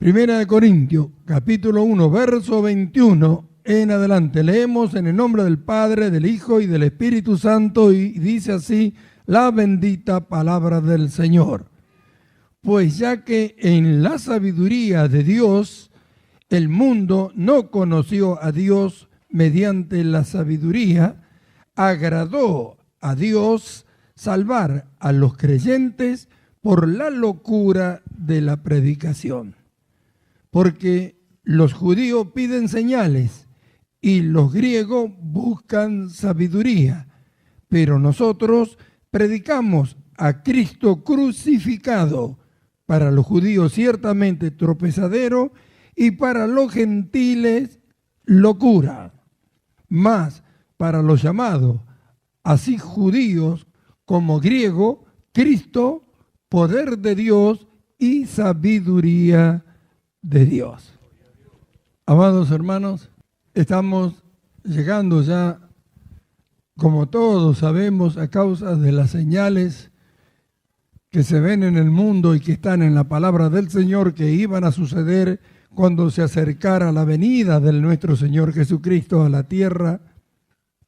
Primera de Corintios, capítulo 1, verso 21 en adelante. Leemos en el nombre del Padre, del Hijo y del Espíritu Santo, y dice así la bendita palabra del Señor. Pues ya que en la sabiduría de Dios el mundo no conoció a Dios mediante la sabiduría, agradó a Dios salvar a los creyentes por la locura de la predicación. Porque los judíos piden señales y los griegos buscan sabiduría, pero nosotros predicamos a Cristo crucificado, para los judíos ciertamente tropezadero y para los gentiles locura, mas para los llamados, así judíos como griegos, Cristo, poder de Dios y sabiduría de Dios. Amados hermanos, estamos llegando ya, como todos sabemos, a causa de las señales que se ven en el mundo y que están en la palabra del Señor, que iban a suceder cuando se acercara la venida de nuestro Señor Jesucristo a la tierra,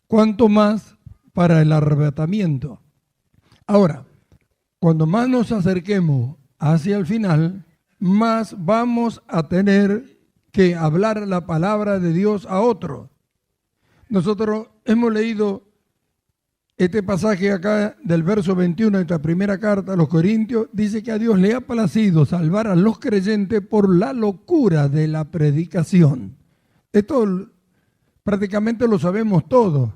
cuanto más para el arrebatamiento. Ahora, cuando más nos acerquemos hacia el final, más vamos a tener que hablar la palabra de Dios a otro. Nosotros hemos leído este pasaje acá del verso 21 de esta primera carta a los Corintios, dice que a Dios le ha placido salvar a los creyentes por la locura de la predicación. Esto prácticamente lo sabemos todos.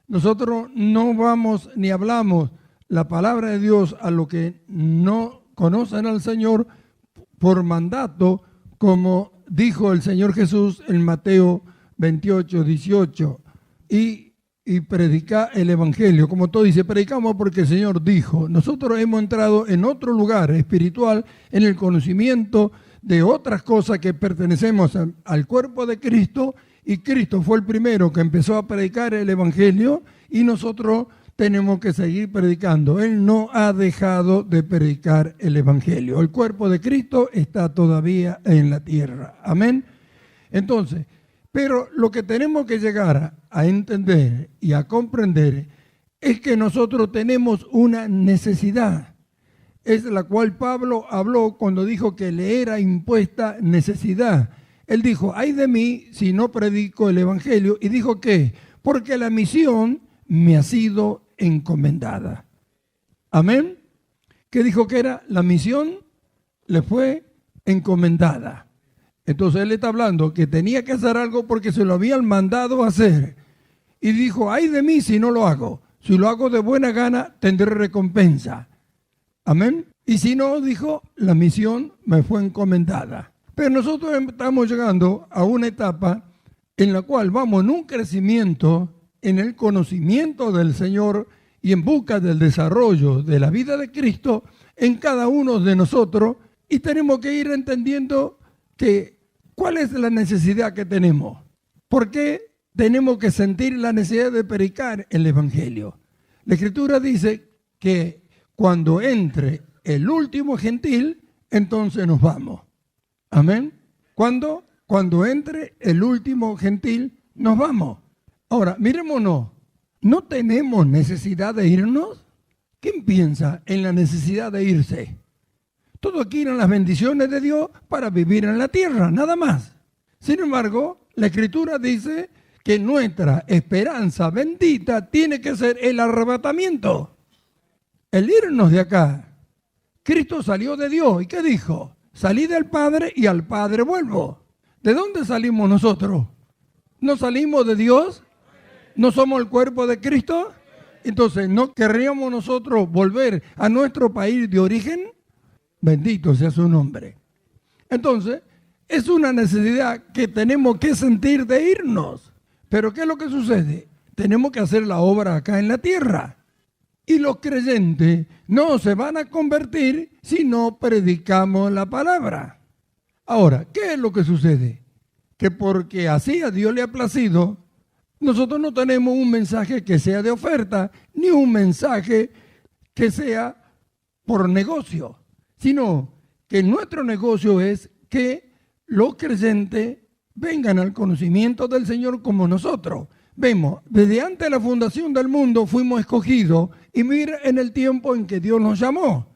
Nosotros no vamos ni hablamos la palabra de Dios a los que no conocen al Señor por mandato, como dijo el Señor Jesús en Mateo 28, 18, y predicar el Evangelio. Como todo dice, predicamos porque el Señor dijo. Nosotros hemos entrado en otro lugar espiritual, en el conocimiento de otras cosas que pertenecemos al cuerpo de Cristo, y Cristo fue el primero que empezó a predicar el Evangelio, y nosotros tenemos que seguir predicando. Él no ha dejado de predicar el Evangelio. El cuerpo de Cristo está todavía en la tierra. Amén. Entonces, pero lo que tenemos que llegar a entender y a comprender es que nosotros tenemos una necesidad. Es la cual Pablo habló cuando dijo que le era impuesta necesidad. Él dijo, ay de mí si no predico el Evangelio. Y dijo que, porque la misión me ha sido encomendada. Amén. ¿Qué dijo que era? La misión le fue encomendada. Entonces él está hablando que tenía que hacer algo porque se lo habían mandado a hacer. Y dijo, ay de mí si no lo hago. Si lo hago de buena gana, tendré recompensa. Amén. Y si no, dijo, la misión me fue encomendada. Pero nosotros estamos llegando a una etapa en la cual vamos en un crecimiento en el conocimiento del Señor y en busca del desarrollo de la vida de Cristo en cada uno de nosotros, y tenemos que ir entendiendo que cuál es la necesidad que tenemos. ¿Por qué tenemos que sentir la necesidad de predicar el Evangelio? La Escritura dice que cuando entre el último gentil, entonces nos vamos. Amén. ¿Cuándo? Cuando entre el último gentil, nos vamos. Ahora, mirémonos, ¿no tenemos necesidad de irnos? ¿Quién piensa en la necesidad de irse? Todos quieren las bendiciones de Dios para vivir en la tierra, nada más. Sin embargo, la Escritura dice que nuestra esperanza bendita tiene que ser el arrebatamiento, el irnos de acá. Cristo salió de Dios, ¿y qué dijo? Salí del Padre y al Padre vuelvo. ¿De dónde salimos nosotros? ¿No salimos de Dios? ¿No somos el cuerpo de Cristo? Entonces, ¿no querríamos nosotros volver a nuestro país de origen? Bendito sea su nombre. Entonces, es una necesidad que tenemos que sentir de irnos. Pero ¿qué es lo que sucede? Tenemos que hacer la obra acá en la tierra. Y los creyentes no se van a convertir si no predicamos la palabra. Ahora, ¿qué es lo que sucede? Que porque así a Dios le ha placido, nosotros no tenemos un mensaje que sea de oferta, ni un mensaje que sea por negocio, sino que nuestro negocio es que los creyentes vengan al conocimiento del Señor como nosotros. Vemos, desde antes de la fundación del mundo fuimos escogidos y mira en el tiempo en que Dios nos llamó.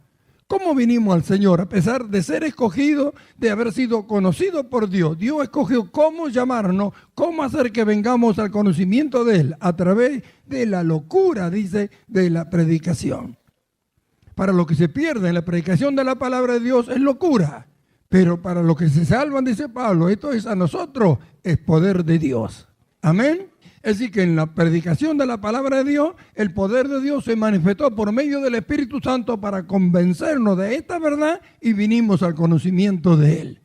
¿Cómo vinimos al Señor? A pesar de ser escogidos, de haber sido conocidos por Dios. Dios escogió cómo llamarnos, cómo hacer que vengamos al conocimiento de Él, a través de la locura, dice, de la predicación. Para los que se pierden, la predicación de la palabra de Dios es locura. Pero para los que se salvan, dice Pablo, esto es a nosotros, es poder de Dios. Amén. Es decir, que en la predicación de la palabra de Dios, el poder de Dios se manifestó por medio del Espíritu Santo para convencernos de esta verdad y vinimos al conocimiento de Él.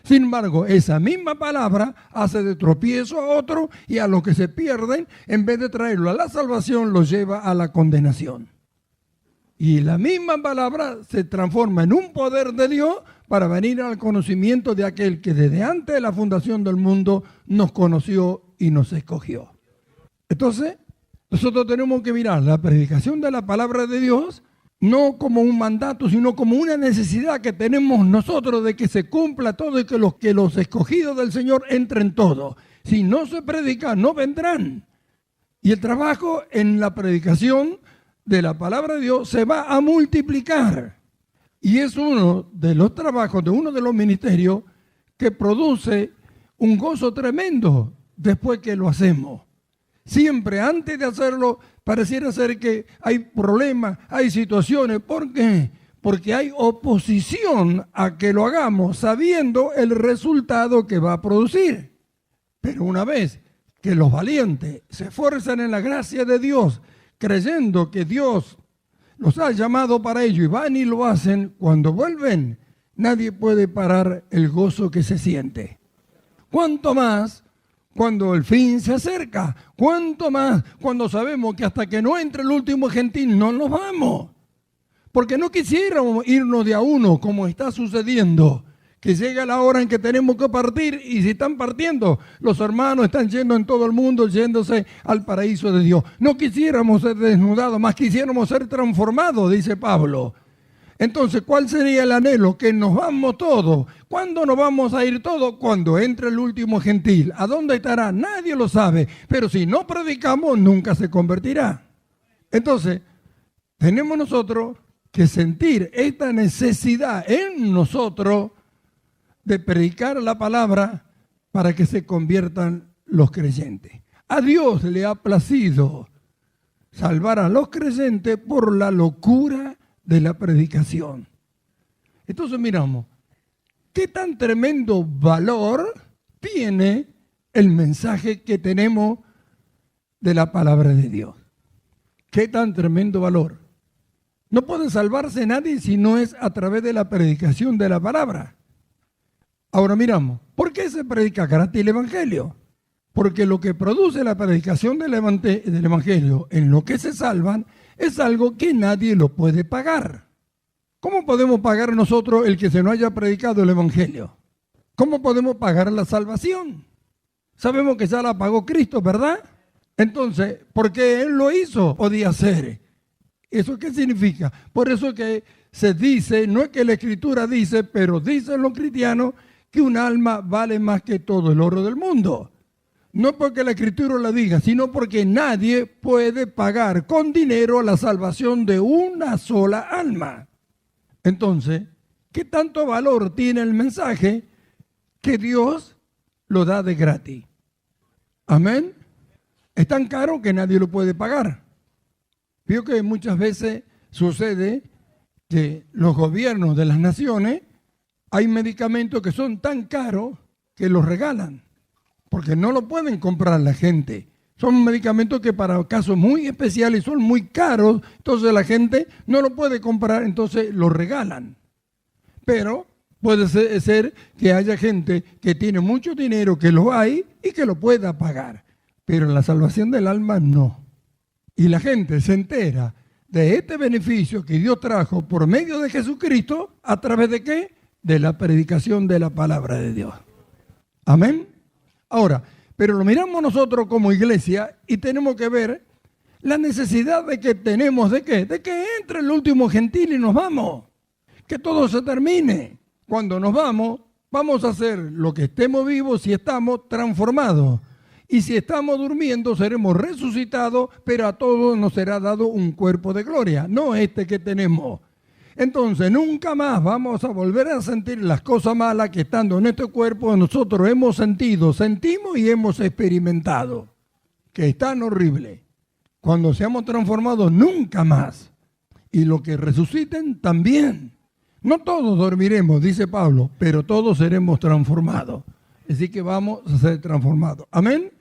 Sin embargo, esa misma palabra hace de tropiezo a otro y a los que se pierden, en vez de traerlo a la salvación, los lleva a la condenación. Y la misma palabra se transforma en un poder de Dios para venir al conocimiento de aquel que desde antes de la fundación del mundo nos conoció y nos escogió. Entonces, nosotros tenemos que mirar la predicación de la palabra de Dios no como un mandato, sino como una necesidad que tenemos nosotros de que se cumpla todo y que los escogidos del Señor entren todos. Si no se predica, no vendrán. Y el trabajo en la predicación de la palabra de Dios se va a multiplicar. Y es uno de los trabajos, de uno de los ministerios que produce un gozo tremendo después que lo hacemos. Siempre antes de hacerlo pareciera ser que hay problemas, hay situaciones. ¿Por qué? Porque hay oposición a que lo hagamos sabiendo el resultado que va a producir. Pero una vez que los valientes se esfuerzan en la gracia de Dios, creyendo que Dios los ha llamado para ello y van y lo hacen, cuando vuelven, nadie puede parar el gozo que se siente. ¿Cuánto más cuando el fin se acerca? ¿Cuánto más cuando sabemos que hasta que no entre el último gentil no nos vamos? Porque no quisiéramos irnos de a uno como está sucediendo, que llega la hora en que tenemos que partir y si están partiendo, los hermanos están yendo en todo el mundo, yéndose al paraíso de Dios. No quisiéramos ser desnudados, más quisiéramos ser transformados, dice Pablo. Entonces, ¿cuál sería el anhelo? Que nos vamos todos. ¿Cuándo nos vamos a ir todos? Cuando entre el último gentil. ¿A dónde estará? Nadie lo sabe. Pero si no predicamos, nunca se convertirá. Entonces, tenemos nosotros que sentir esta necesidad en nosotros de predicar la palabra para que se conviertan los creyentes. A Dios le ha placido salvar a los creyentes por la locura de la predicación. Entonces miramos, ¿qué tan tremendo valor tiene el mensaje que tenemos de la palabra de Dios? ¿Qué tan tremendo valor? No puede salvarse nadie si no es a través de la predicación de la palabra. Ahora miramos, ¿por qué se predica gratis el Evangelio? Porque lo que produce la predicación del Evangelio en lo que se salvan es algo que nadie lo puede pagar. ¿Cómo podemos pagar nosotros el que se nos haya predicado el Evangelio? ¿Cómo podemos pagar la salvación? Sabemos que ya la pagó Cristo, ¿verdad? Entonces, porque Él lo hizo, podía ser. ¿Eso qué significa? Por eso que se dice, no es que la Escritura dice, pero dicen los cristianos que un alma vale más que todo el oro del mundo. No porque la Escritura la diga, sino porque nadie puede pagar con dinero la salvación de una sola alma. Entonces, ¿qué tanto valor tiene el mensaje que Dios lo da de gratis? Amén. Es tan caro que nadie lo puede pagar. Veo que muchas veces sucede que los gobiernos de las naciones, hay medicamentos que son tan caros que los regalan, porque no lo pueden comprar la gente. Son medicamentos que para casos muy especiales son muy caros, entonces la gente no lo puede comprar, entonces los regalan. Pero puede ser que haya gente que tiene mucho dinero, que lo hay y que lo pueda pagar, pero la salvación del alma no. Y la gente se entera de este beneficio que Dios trajo por medio de Jesucristo, ¿a través de qué? De la predicación de la palabra de Dios. Amén. Ahora, pero lo miramos nosotros como iglesia y tenemos que ver la necesidad de que tenemos de qué, de que entre el último gentil y nos vamos, que todo se termine. Cuando nos vamos, Vamos a hacer lo que estemos vivos si estamos transformados. Y si estamos durmiendo, seremos resucitados, pero a todos nos será dado un cuerpo de gloria, no este que tenemos. Entonces, nunca más vamos a volver a sentir las cosas malas que estando en este cuerpo nosotros hemos sentido, sentimos y hemos experimentado, que es tan horrible. Cuando seamos transformados, nunca más. Y los que resuciten también. No todos dormiremos, dice Pablo, pero todos seremos transformados. Así que vamos a ser transformados. Amén.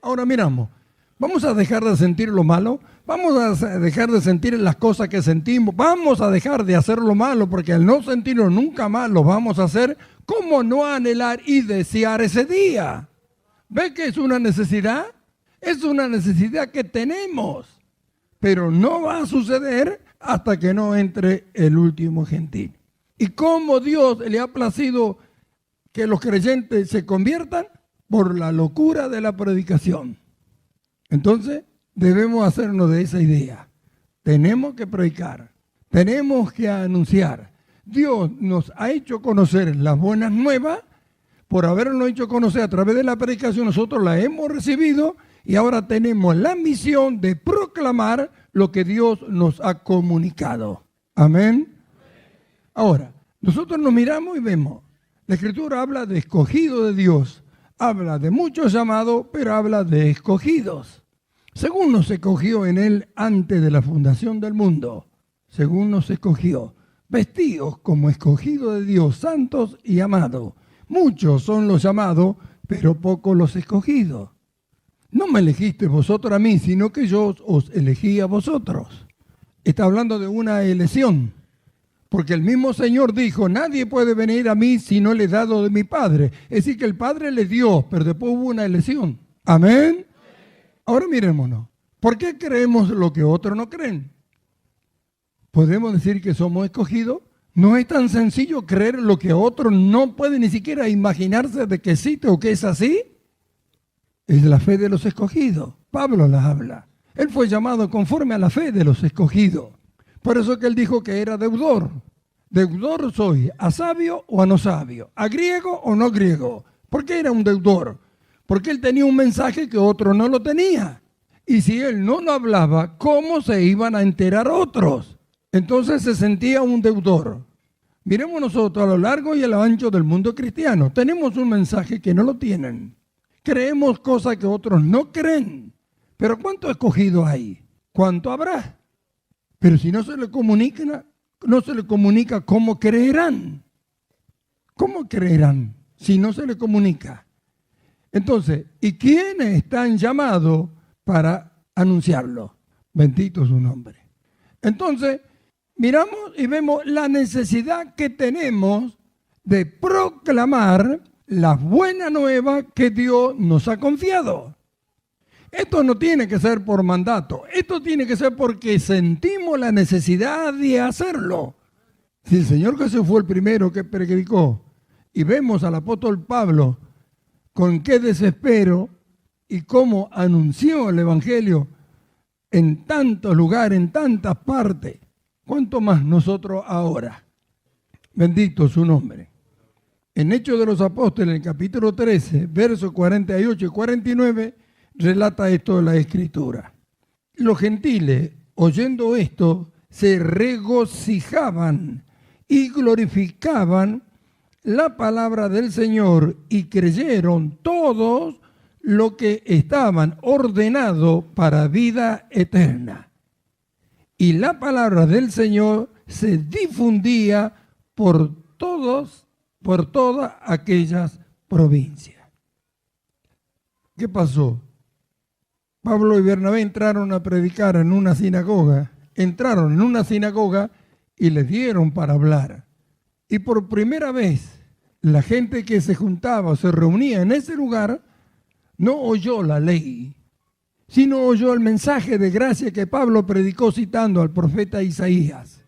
Ahora miramos, vamos a dejar de sentir lo malo, vamos a dejar de sentir las cosas que sentimos, vamos a dejar de hacer lo malo, porque al no sentirlo nunca más lo vamos a hacer. ¿Cómo no anhelar y desear ese día? ¿Ve que es una necesidad? Es una necesidad que tenemos, pero no va a suceder hasta que no entre el último gentil. ¿Y cómo Dios le ha placido que los creyentes se conviertan? Por la locura de la predicación. Entonces, debemos hacernos de esa idea. Tenemos que predicar, tenemos que anunciar. Dios nos ha hecho conocer las buenas nuevas, por habernos hecho conocer a través de la predicación, nosotros la hemos recibido y ahora tenemos la misión de proclamar lo que Dios nos ha comunicado. Amén. Ahora, nosotros nos miramos y vemos, la Escritura habla de escogido de Dios. Habla de muchos llamados, pero habla de escogidos. Según nos escogió en Él antes de la fundación del mundo, según nos escogió, vestidos como escogidos de Dios, santos y amados. Muchos son los llamados, pero pocos los escogidos. No me elegiste vosotros a mí, sino que yo os elegí a vosotros. Está hablando de una elección. Porque el mismo Señor dijo, nadie puede venir a mí si no le he dado de mi Padre. Es decir, que el Padre le dio, pero después hubo una elección. Amén. Ahora mirémonos. ¿Por qué creemos lo que otros no creen? ¿Podemos decir que somos escogidos? No es tan sencillo creer lo que otros no pueden ni siquiera imaginarse de que existe o que es así. Es la fe de los escogidos. Pablo la habla. Él fue llamado conforme a la fe de los escogidos. Por eso que él dijo que era deudor. Deudor soy, a sabio o a no sabio, a griego o no griego. ¿Por qué era un deudor? Porque él tenía un mensaje que otro no lo tenía. Y si él no lo hablaba, ¿cómo se iban a enterar otros? Entonces se sentía un deudor. Miremos nosotros a lo largo y a lo ancho del mundo cristiano. Tenemos un mensaje que no lo tienen. Creemos cosas que otros no creen. Pero ¿cuánto escogido hay? ¿Cuánto habrá? Pero si no se le comunica, ¿cómo creerán? ¿Cómo creerán si no se le comunica? Entonces, ¿y quiénes están llamados para anunciarlo? Bendito su nombre. Entonces, miramos y vemos la necesidad que tenemos de proclamar las buenas nuevas que Dios nos ha confiado. Esto no tiene que ser por mandato, esto tiene que ser porque sentimos la necesidad de hacerlo. Si el Señor Jesús fue el primero que predicó y vemos al apóstol Pablo con qué desespero y cómo anunció el Evangelio en tantos lugares, en tantas partes, ¿cuánto más nosotros ahora? Bendito su nombre. En Hechos de los Apóstoles, en el capítulo 13, versos 48 y 49, relata esto de la Escritura. Los gentiles, oyendo esto, se regocijaban y glorificaban la palabra del Señor y creyeron todos los que estaban ordenados para vida eterna. Y la palabra del Señor se difundía por todas aquellas provincias. ¿Qué pasó? Pablo y Bernabé entraron a predicar en una sinagoga, y les dieron para hablar. Y por primera vez, la gente que se juntaba o se reunía en ese lugar, no oyó la ley, sino oyó el mensaje de gracia que Pablo predicó citando al profeta Isaías.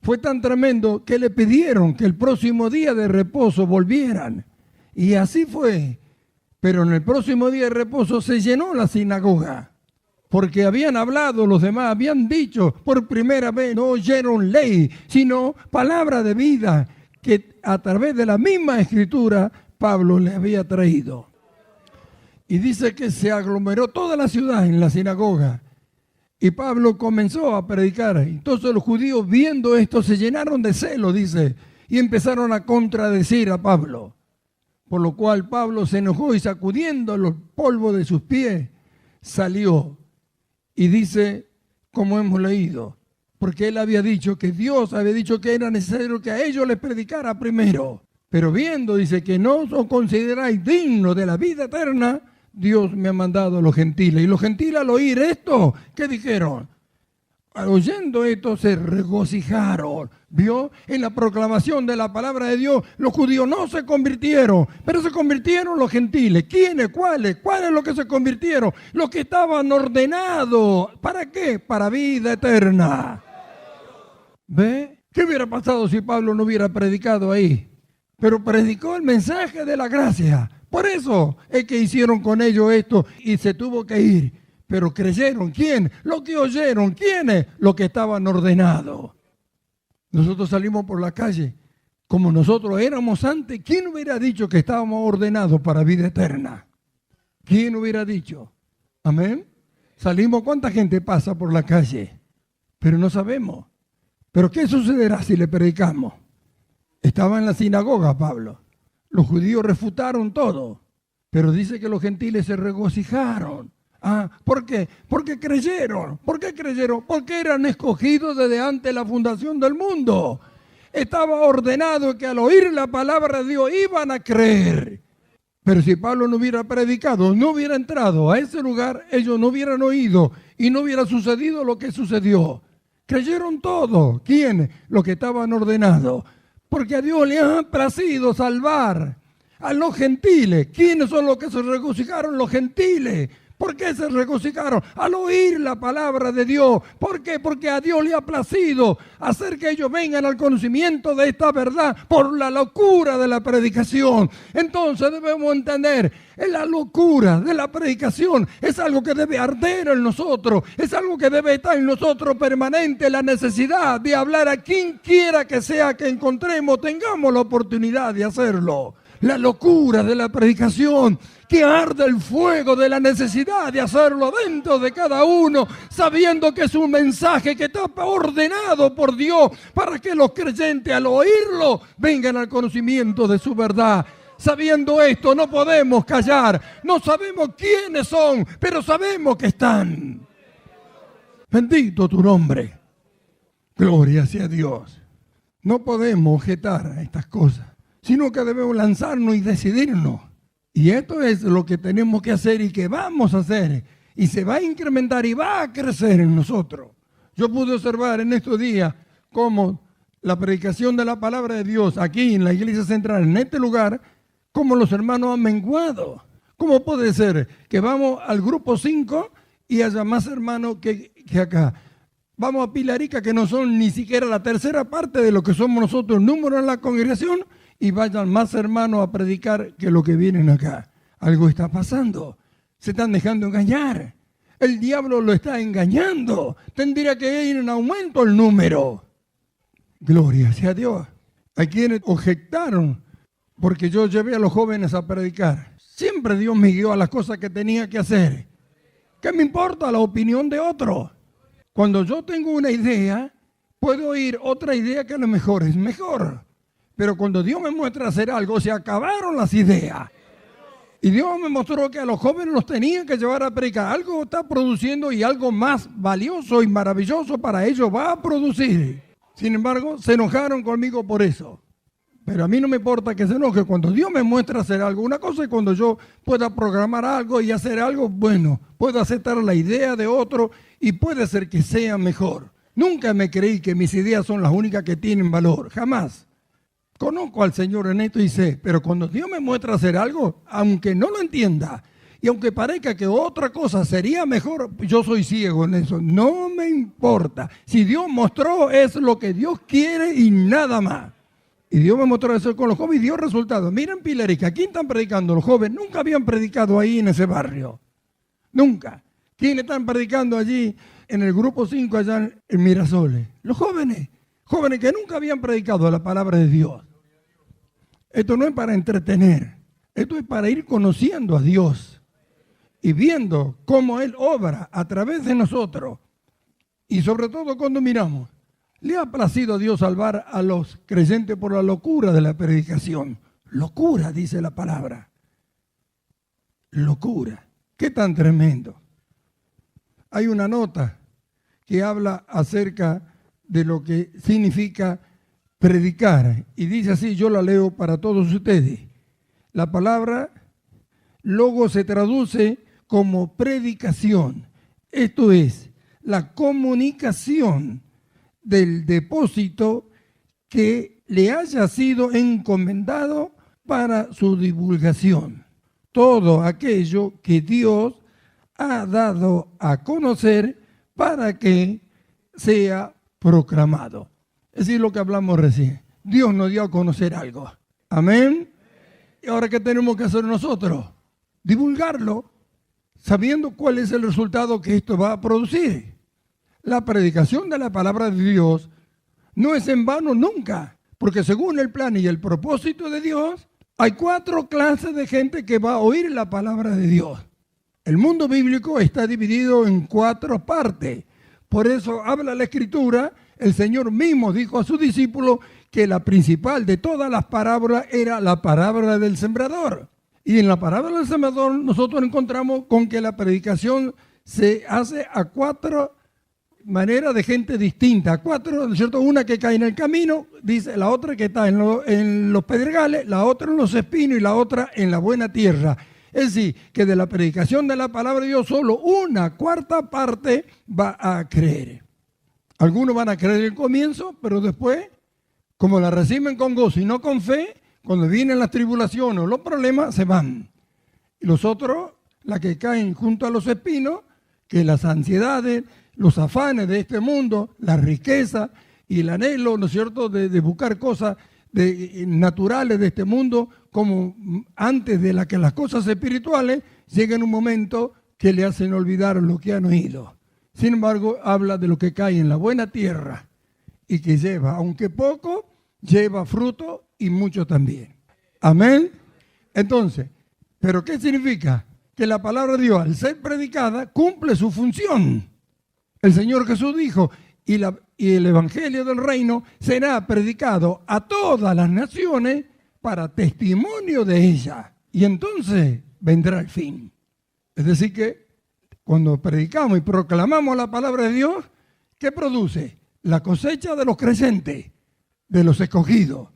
Fue tan tremendo que le pidieron que el próximo día de reposo volvieran. Y así fue. Pero en el próximo día de reposo se llenó la sinagoga, porque habían hablado los demás, habían dicho por primera vez, no oyeron ley, sino palabra de vida que a través de la misma escritura Pablo le había traído. Y dice que se aglomeró toda la ciudad en la sinagoga. Y Pablo comenzó a predicar. Entonces los judíos, viendo esto, se llenaron de celo, dice, y empezaron a contradecir a Pablo. Por lo cual Pablo se enojó y, sacudiendo los polvos de sus pies, salió. Y dice, como hemos leído, porque él había dicho que Dios había dicho que era necesario que a ellos les predicara primero. Pero viendo, dice, que no os consideráis dignos de la vida eterna, Dios me ha mandado a los gentiles. Y los gentiles, al oír esto, ¿qué dijeron? Oyendo esto, se regocijaron. ¿Vio? En la proclamación de la palabra de Dios, los judíos no se convirtieron, pero se convirtieron los gentiles. ¿Quiénes? ¿Cuáles? ¿Cuáles los que se convirtieron? Los que estaban ordenados. ¿Para qué? Para vida eterna. ¿Ve? ¿Qué hubiera pasado si Pablo no hubiera predicado ahí? Pero predicó el mensaje de la gracia. Por eso es que hicieron con ellos esto y se tuvo que ir. Pero creyeron. ¿Quién? Los que oyeron. ¿Quiénes? Los que estaban ordenados. Nosotros salimos por la calle como nosotros éramos antes. ¿Quién hubiera dicho que estábamos ordenados para vida eterna? ¿Quién hubiera dicho? Amén. Salimos, ¿cuánta gente pasa por la calle? Pero no sabemos. ¿Pero qué sucederá si le predicamos? Estaba en la sinagoga Pablo. Los judíos refutaron todo. Pero dice que los gentiles se regocijaron. ¿Por qué? Porque creyeron. ¿Por qué creyeron? Porque eran escogidos desde antes de la fundación del mundo. Estaba ordenado que al oír la palabra de Dios iban a creer. Pero si Pablo no hubiera predicado, no hubiera entrado a ese lugar, ellos no hubieran oído y no hubiera sucedido lo que sucedió. Creyeron todos. ¿Quién? Los que estaban ordenados. Porque a Dios le ha placido salvar a los gentiles. ¿Quiénes son los que se regocijaron? Los gentiles. ¿Por qué se regocijaron? Al oír la palabra de Dios. ¿Por qué? Porque a Dios le ha placido hacer que ellos vengan al conocimiento de esta verdad por la locura de la predicación. Entonces debemos entender, la locura de la predicación es algo que debe arder en nosotros, es algo que debe estar en nosotros permanente, la necesidad de hablar a quien quiera que sea que encontremos, tengamos la oportunidad de hacerlo. La locura de la predicación, que arde el fuego de la necesidad de hacerlo dentro de cada uno, sabiendo que es un mensaje que está ordenado por Dios para que los creyentes al oírlo vengan al conocimiento de su verdad. Sabiendo esto, no podemos callar, no sabemos quiénes son, pero sabemos que están. Bendito tu nombre. Gloria sea Dios. No podemos objetar a estas cosas, sino que debemos lanzarnos y decidirnos. Y esto es lo que tenemos que hacer y que vamos a hacer. Y se va a incrementar y va a crecer en nosotros. Yo pude observar en estos días cómo la predicación de la palabra de Dios aquí en la iglesia central, en este lugar, cómo los hermanos han menguado. ¿Cómo puede ser que vamos al grupo 5 y haya más hermanos que acá? Vamos a Pilarica, que no son ni siquiera la tercera parte de lo que somos nosotros, número en la congregación, y vayan más hermanos a predicar que lo que vienen acá. Algo está pasando. Se están dejando engañar. El diablo lo está engañando. Tendría que ir en aumento el número. Gloria sea a Dios. Hay quienes objetaron porque yo llevé a los jóvenes a predicar. Siempre Dios me guió a las cosas que tenía que hacer. ¿Qué me importa la opinión de otro? Cuando yo tengo una idea, puedo oír otra idea que a lo mejor es mejor. Pero cuando Dios me muestra hacer algo, se acabaron las ideas. Y Dios me mostró que a los jóvenes los tenía que llevar a predicar. Algo está produciendo y algo más valioso y maravilloso para ellos va a producir. Sin embargo, se enojaron conmigo por eso. Pero a mí no me importa que se enoje. Cuando Dios me muestra hacer algo, una cosa es cuando yo pueda programar algo y hacer algo, bueno, puedo aceptar la idea de otro y puede ser que sea mejor. Nunca me creí que mis ideas son las únicas que tienen valor, jamás. Conozco al Señor en esto y sé, pero cuando Dios me muestra hacer algo, aunque no lo entienda, y aunque parezca que otra cosa sería mejor, yo soy ciego en eso, no me importa. Si Dios mostró, es lo que Dios quiere y nada más. Y Dios me mostró eso con los jóvenes y dio resultados. Miren Pilarica, ¿quién están predicando? Los jóvenes nunca habían predicado ahí en ese barrio. Nunca. ¿Quiénes están predicando allí en el grupo 5 allá en Mirasoles? Los jóvenes. Jóvenes que nunca habían predicado la palabra de Dios. Esto no es para entretener. Esto es para ir conociendo a Dios y viendo cómo Él obra a través de nosotros. Y sobre todo cuando miramos, ¿le ha placido a Dios salvar a los creyentes por la locura de la predicación? Locura, dice la palabra. Locura. ¿Qué tan tremendo? Hay una nota que habla acerca de lo que significa predicar. Y dice así, yo la leo para todos ustedes. La palabra logo se traduce como predicación. Esto es la comunicación del depósito que le haya sido encomendado para su divulgación. Todo aquello que Dios ha dado a conocer para que sea proclamado. Es decir, lo que hablamos recién. Dios nos dio a conocer algo. Amén. ¿Y ahora qué tenemos que hacer nosotros? Divulgarlo, sabiendo cuál es el resultado que esto va a producir. La predicación de la palabra de Dios no es en vano nunca, porque según el plan y el propósito de Dios, hay 4 clases de gente que va a oír la palabra de Dios. El mundo bíblico está dividido en 4 partes. Por eso habla la Escritura, el Señor mismo dijo a sus discípulos que la principal de todas las parábolas era la parábola del sembrador. Y en la parábola del sembrador nosotros encontramos con que la predicación se hace a 4 maneras de gente distinta. 4, ¿no es cierto? Una que cae en el camino, dice, la otra que está en los pedregales, la otra en los espinos y la otra en la buena tierra. Es decir, que de la predicación de la palabra de Dios solo 1/4 parte va a creer. Algunos van a creer el comienzo, pero después, como la reciben con gozo y no con fe, cuando vienen las tribulaciones o los problemas, se van. Y los otros, las que caen junto a los espinos, que las ansiedades, los afanes de este mundo, la riqueza y el anhelo, ¿no es cierto?, de buscar cosas naturales de este mundo, como antes de que las cosas espirituales llegan un momento que le hacen olvidar lo que han oído. Sin embargo, habla de lo que cae en la buena tierra y que lleva, aunque poco, lleva fruto y mucho también. Amén. Entonces, ¿pero qué significa? Que la palabra de Dios, al ser predicada, cumple su función. El Señor Jesús dijo, y el Evangelio del Reino será predicado a todas las naciones para testimonio de ella. Y entonces vendrá el fin. Es decir que cuando predicamos y proclamamos la palabra de Dios, ¿qué produce? La cosecha de los creyentes, de los escogidos.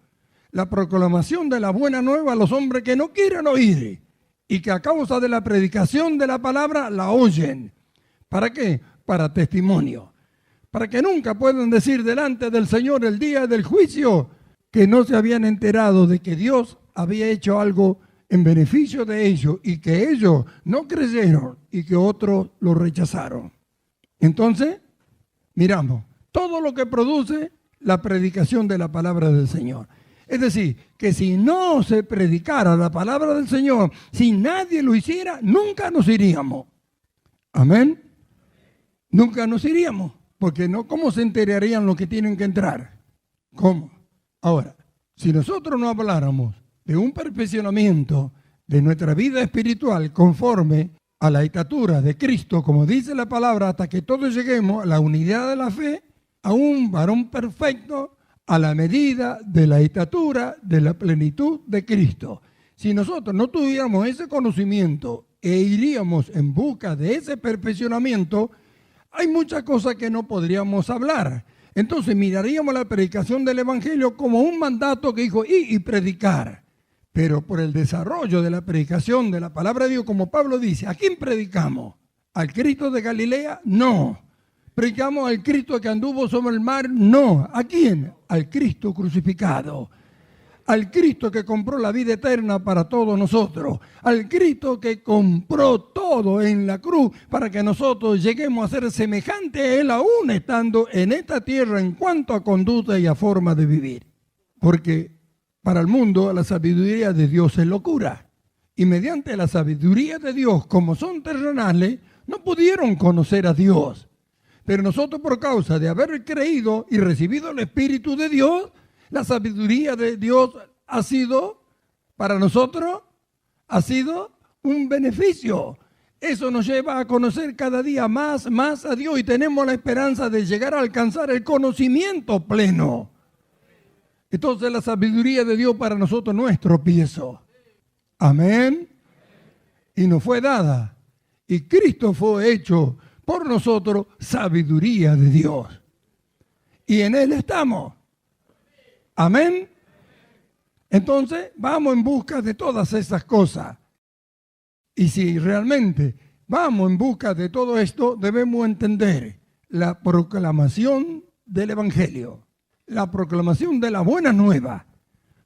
La proclamación de la buena nueva a los hombres que no quieren oír y que a causa de la predicación de la palabra la oyen. ¿Para qué? Para testimonio. Para que nunca puedan decir delante del Señor el día del juicio que no se habían enterado de que Dios había hecho algo en beneficio de ellos y que ellos no creyeron y que otros lo rechazaron. Entonces, miramos todo lo que produce la predicación de la palabra del Señor. Es decir, que si no se predicara la palabra del Señor, si nadie lo hiciera, nunca nos iríamos. Amén. Nunca nos iríamos. Porque no, ¿cómo se enterarían los que tienen que entrar? ¿Cómo? Ahora, si nosotros no habláramos de un perfeccionamiento de nuestra vida espiritual conforme a la estatura de Cristo, como dice la palabra, hasta que todos lleguemos a la unidad de la fe, a un varón perfecto, a la medida de la estatura de la plenitud de Cristo. Si nosotros no tuviéramos ese conocimiento e iríamos en busca de ese perfeccionamiento, hay muchas cosas que no podríamos hablar. Entonces miraríamos la predicación del Evangelio como un mandato que dijo ir y predicar. Pero por el desarrollo de la predicación de la palabra de Dios, como Pablo dice, ¿a quién predicamos? ¿Al Cristo de Galilea? No. ¿Predicamos al Cristo que anduvo sobre el mar? No. ¿A quién? Al Cristo crucificado. Al Cristo que compró la vida eterna para todos nosotros, al Cristo que compró todo en la cruz para que nosotros lleguemos a ser semejantes a Él aún estando en esta tierra en cuanto a conducta y a forma de vivir. Porque para el mundo la sabiduría de Dios es locura. Y mediante la sabiduría de Dios, como son terrenales, no pudieron conocer a Dios. Pero nosotros, por causa de haber creído y recibido el Espíritu de Dios, la sabiduría de Dios ha sido para nosotros ha sido un beneficio. Eso nos lleva a conocer cada día más a Dios y tenemos la esperanza de llegar a alcanzar el conocimiento pleno. Entonces la sabiduría de Dios para nosotros no es tropiezo. Amén. Y nos fue dada. Y Cristo fue hecho por nosotros sabiduría de Dios. Y en Él estamos. Amén. Entonces vamos en busca de todas esas cosas. Y si realmente vamos en busca de todo esto, debemos entender la proclamación del Evangelio, la proclamación de la buena nueva,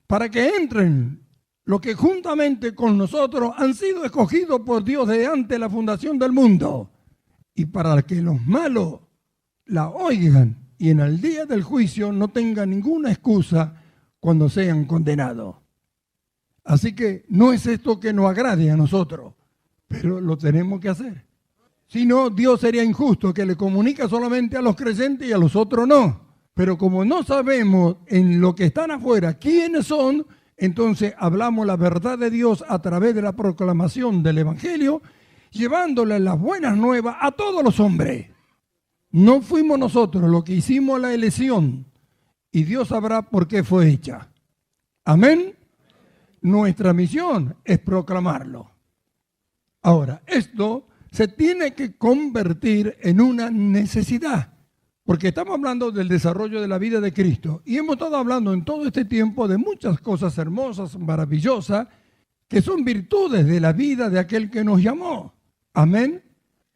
para que entren los que juntamente con nosotros han sido escogidos por Dios desde antes de la fundación del mundo, y para que los malos la oigan y en el día del juicio no tengan ninguna excusa cuando sean condenados. Así que no es esto que nos agrade a nosotros, pero lo tenemos que hacer. Si no, Dios sería injusto que le comunica solamente a los creyentes y a los otros no. Pero como no sabemos en lo que están afuera quiénes son, entonces hablamos la verdad de Dios a través de la proclamación del Evangelio, llevándole las buenas nuevas a todos los hombres. No fuimos nosotros los que hicimos la elección y Dios sabrá por qué fue hecha. Amén. Nuestra misión es proclamarlo. Ahora, esto se tiene que convertir en una necesidad, porque estamos hablando del desarrollo de la vida de Cristo y hemos estado hablando en todo este tiempo de muchas cosas hermosas, maravillosas, que son virtudes de la vida de aquel que nos llamó. Amén.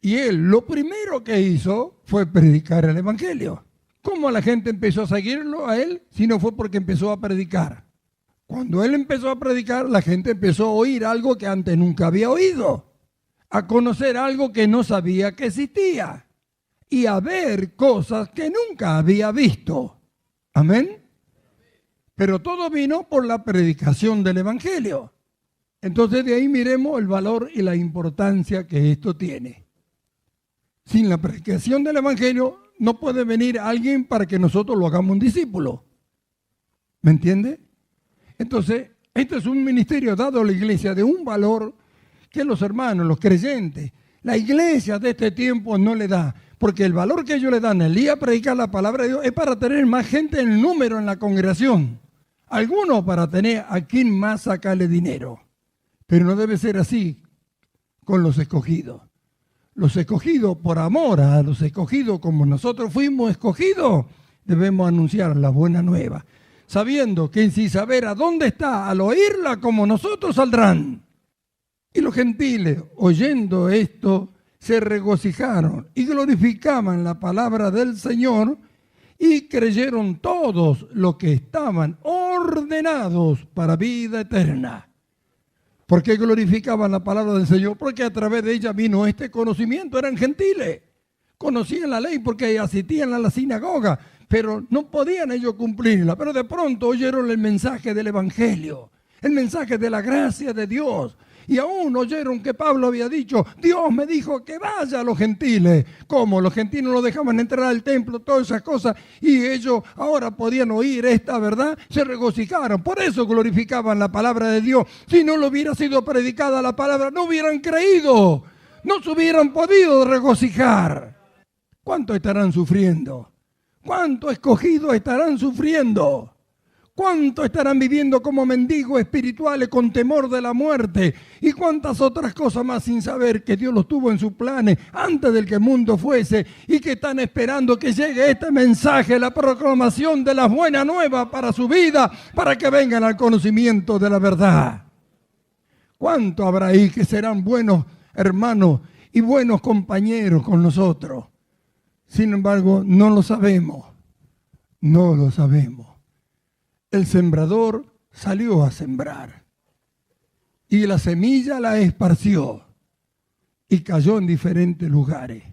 Y Él lo primero que hizo fue predicar el Evangelio. ¿Cómo la gente empezó a seguirlo a Él? Si no fue porque empezó a predicar. Cuando Él empezó a predicar, la gente empezó a oír algo que antes nunca había oído, a conocer algo que no sabía que existía y a ver cosas que nunca había visto. Amén. Pero todo vino por la predicación del Evangelio. Entonces de ahí miremos el valor y la importancia que esto tiene. Sin la predicación del Evangelio no puede venir alguien para que nosotros lo hagamos un discípulo. ¿Me entiende? Entonces, este es un ministerio dado a la iglesia de un valor que los hermanos, los creyentes, la iglesia de este tiempo no le da. Porque el valor que ellos le dan el día a predicar la palabra de Dios es para tener más gente en el número en la congregación. Algunos para tener a quien más sacarle dinero. Pero no debe ser así con los escogidos. Los escogidos, por amor a los escogidos, como nosotros fuimos escogidos, debemos anunciar la buena nueva, sabiendo que sin saber a dónde está, al oírla como nosotros saldrán. Y los gentiles, oyendo esto, se regocijaron y glorificaban la palabra del Señor y creyeron todos los que estaban ordenados para vida eterna. ¿Por qué glorificaban la palabra del Señor? Porque a través de ella vino este conocimiento. Eran gentiles, conocían la ley porque asistían a la sinagoga, pero no podían ellos cumplirla. Pero de pronto oyeron el mensaje del Evangelio, el mensaje de la gracia de Dios. Y aún oyeron que Pablo había dicho, Dios me dijo que vaya a los gentiles. ¿Cómo? Los gentiles no lo dejaban entrar al templo, todas esas cosas. Y ellos ahora podían oír esta verdad, se regocijaron. Por eso glorificaban la palabra de Dios. Si no le hubiera sido predicada la palabra, no hubieran creído. No se hubieran podido regocijar. ¿Cuánto estarán sufriendo? ¿Cuántos escogidos estarán sufriendo? ¿Cuánto estarán viviendo como mendigos espirituales con temor de la muerte? Y cuántas otras cosas más sin saber que Dios los tuvo en sus planes antes del que el mundo fuese y que están esperando que llegue este mensaje, la proclamación de la buena nueva para su vida, para que vengan al conocimiento de la verdad. ¿Cuánto habrá ahí que serán buenos hermanos y buenos compañeros con nosotros? Sin embargo, no lo sabemos. No lo sabemos. El sembrador salió a sembrar y la semilla la esparció y cayó en diferentes lugares.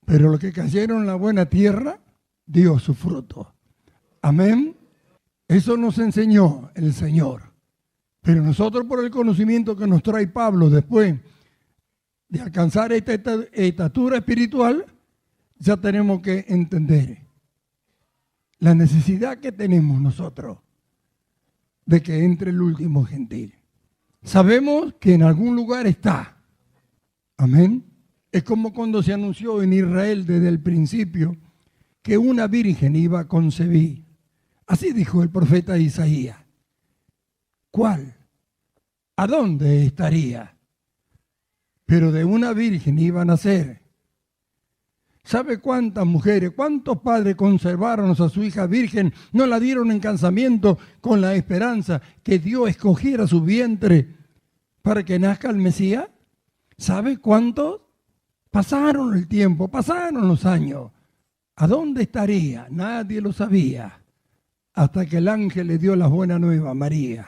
Pero los que cayeron en la buena tierra dio su fruto. Amén. Eso nos enseñó el Señor. Pero nosotros, por el conocimiento que nos trae Pablo después de alcanzar esta estatura espiritual, ya tenemos que entender la necesidad que tenemos nosotros de que entre el último gentil. Sabemos que en algún lugar está. Amén. Es como cuando se anunció en Israel desde el principio que una virgen iba a concebir. Así dijo el profeta Isaías. ¿Cuál? ¿A dónde estaría? Pero de una virgen iba a nacer. ¿Sabe cuántas mujeres, cuántos padres conservaron a su hija virgen, no la dieron en casamiento con la esperanza que Dios escogiera su vientre para que nazca el Mesías? ¿Sabe cuántos? Pasaron el tiempo, pasaron los años. ¿A dónde estaría? Nadie lo sabía. Hasta que el ángel le dio la buena nueva a María.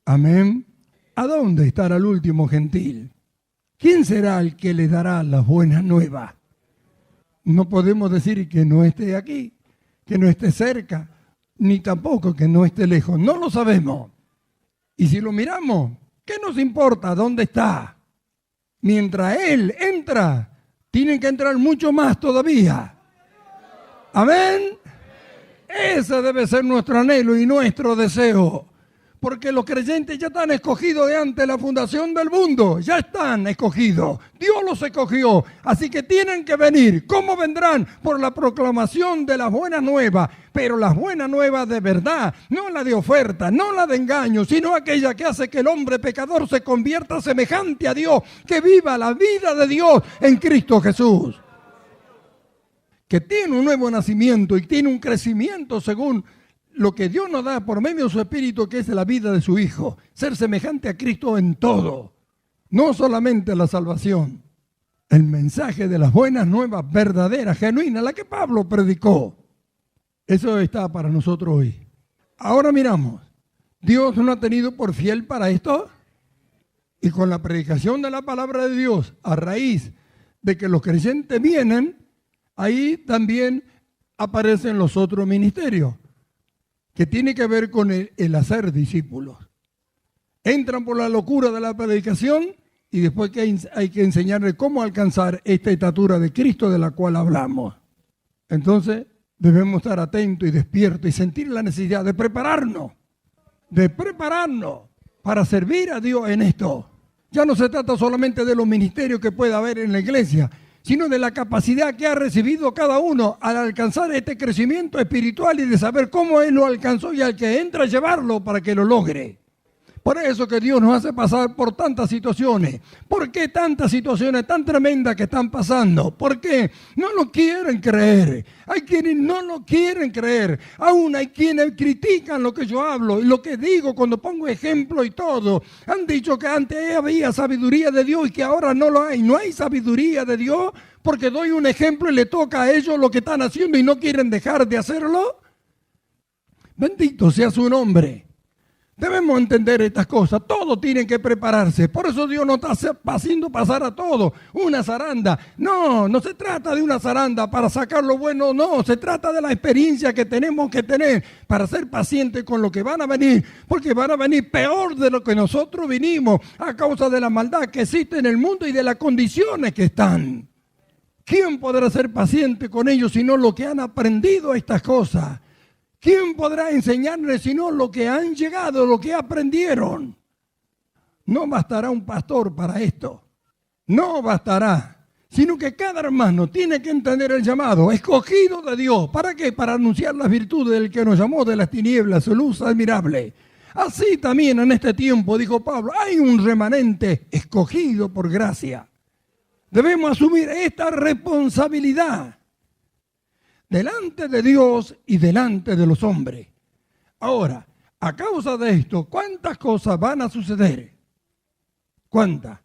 Amén. ¿A dónde estará el último gentil? ¿Quién será el que le dará las buenas nuevas? No podemos decir que no esté aquí, que no esté cerca, ni tampoco que no esté lejos. No lo sabemos. Y si lo miramos, ¿qué nos importa dónde está? Mientras Él entra, tienen que entrar mucho más todavía. Amén. Ese debe ser nuestro anhelo y nuestro deseo. Porque los creyentes ya están escogidos de antes de la fundación del mundo. Ya están escogidos. Dios los escogió. Así que tienen que venir. ¿Cómo vendrán? Por la proclamación de las buenas nuevas. Pero las buenas nuevas de verdad. No la de oferta, no la de engaño, sino aquella que hace que el hombre pecador se convierta semejante a Dios. Que viva la vida de Dios en Cristo Jesús. Que tiene un nuevo nacimiento y tiene un crecimiento según lo que Dios nos da por medio de su Espíritu, que es la vida de su Hijo. Ser semejante a Cristo en todo. No solamente la salvación. El mensaje de las buenas nuevas, verdaderas, genuinas, la que Pablo predicó. Eso está para nosotros hoy. Ahora miramos. ¿Dios no ha tenido por fiel para esto? Y con la predicación de la palabra de Dios, a raíz de que los creyentes vienen, ahí también aparecen los otros ministerios, que tiene que ver con el hacer discípulos. Entran por la locura de la predicación y después que hay que enseñarles cómo alcanzar esta estatura de Cristo de la cual hablamos. Entonces debemos estar atentos y despiertos y sentir la necesidad de prepararnos para servir a Dios en esto. Ya no se trata solamente de los ministerios que pueda haber en la iglesia, sino de la capacidad que ha recibido cada uno al alcanzar este crecimiento espiritual y de saber cómo Él lo alcanzó y al que entra a llevarlo para que lo logre. Por eso que Dios nos hace pasar por tantas situaciones. ¿Por qué tantas situaciones tan tremendas que están pasando? ¿Por qué? No lo quieren creer. Hay quienes no lo quieren creer. Aún hay quienes critican lo que yo hablo y lo que digo cuando pongo ejemplo y todo. Han dicho que antes había sabiduría de Dios y que ahora no lo hay. No hay sabiduría de Dios porque doy un ejemplo y le toca a ellos lo que están haciendo y no quieren dejar de hacerlo. Bendito sea su nombre. Debemos entender estas cosas, todos tienen que prepararse, por eso Dios no está haciendo pasar a todos una zaranda. No se trata de una zaranda para sacar lo bueno, no, se trata de la experiencia que tenemos que tener para ser pacientes con lo que van a venir, porque van a venir peor de lo que nosotros vinimos a causa de la maldad que existe en el mundo y de las condiciones que están. ¿Quién podrá ser paciente con ellos sino los que han aprendido estas cosas? ¿Quién podrá enseñarles sino lo que han llegado, lo que aprendieron? No bastará un pastor para esto. No bastará. Sino que cada hermano tiene que entender el llamado, escogido de Dios. ¿Para qué? Para anunciar las virtudes del que nos llamó de las tinieblas, su luz admirable. Así también en este tiempo, dijo Pablo, hay un remanente escogido por gracia. Debemos asumir esta responsabilidad delante de Dios y delante de los hombres. Ahora, a causa de esto, ¿cuántas cosas van a suceder? ¿Cuántas?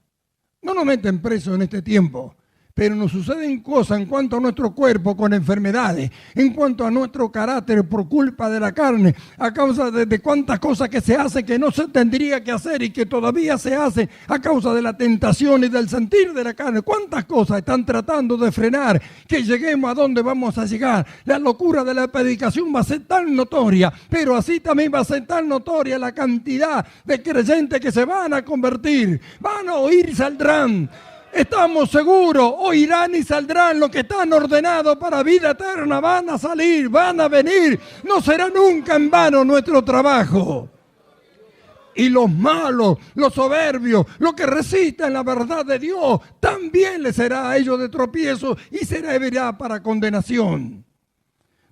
No nos meten presos en este tiempo, pero nos suceden cosas en cuanto a nuestro cuerpo con enfermedades, en cuanto a nuestro carácter por culpa de la carne, a causa de cuántas cosas que se hacen que no se tendría que hacer y que todavía se hacen a causa de la tentación y del sentir de la carne. ¿Cuántas cosas están tratando de frenar que lleguemos a donde vamos a llegar? La locura de la predicación va a ser tan notoria, pero así también va a ser tan notoria la cantidad de creyentes que se van a convertir, van a oír y saldrán. Estamos seguros, oirán y saldrán los que están ordenados para vida eterna, van a salir, van a venir, no será nunca en vano nuestro trabajo. Y los malos, los soberbios, los que resisten la verdad de Dios, también les será a ellos de tropiezo y servirá para condenación.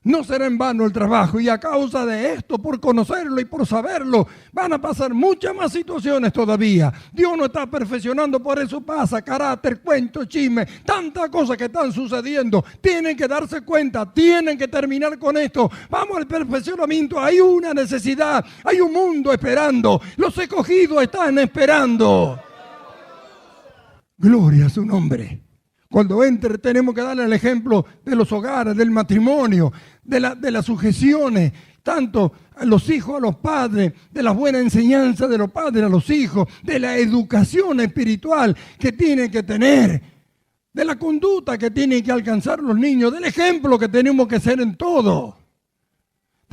No será en vano el trabajo, y a causa de esto, por conocerlo y por saberlo, van a pasar muchas más situaciones todavía. Dios no está perfeccionando, por eso pasa carácter, cuento, chisme, tantas cosas que están sucediendo. Tienen que darse cuenta, tienen que terminar con esto. Vamos al perfeccionamiento, hay una necesidad, hay un mundo esperando. Los escogidos están esperando. Gloria a su nombre. Cuando entre tenemos que darle el ejemplo de los hogares, del matrimonio, de las sujeciones, tanto a los hijos a los padres, de la buena enseñanza de los padres a los hijos, de la educación espiritual que tienen que tener, de la conducta que tienen que alcanzar los niños, del ejemplo que tenemos que ser en todo.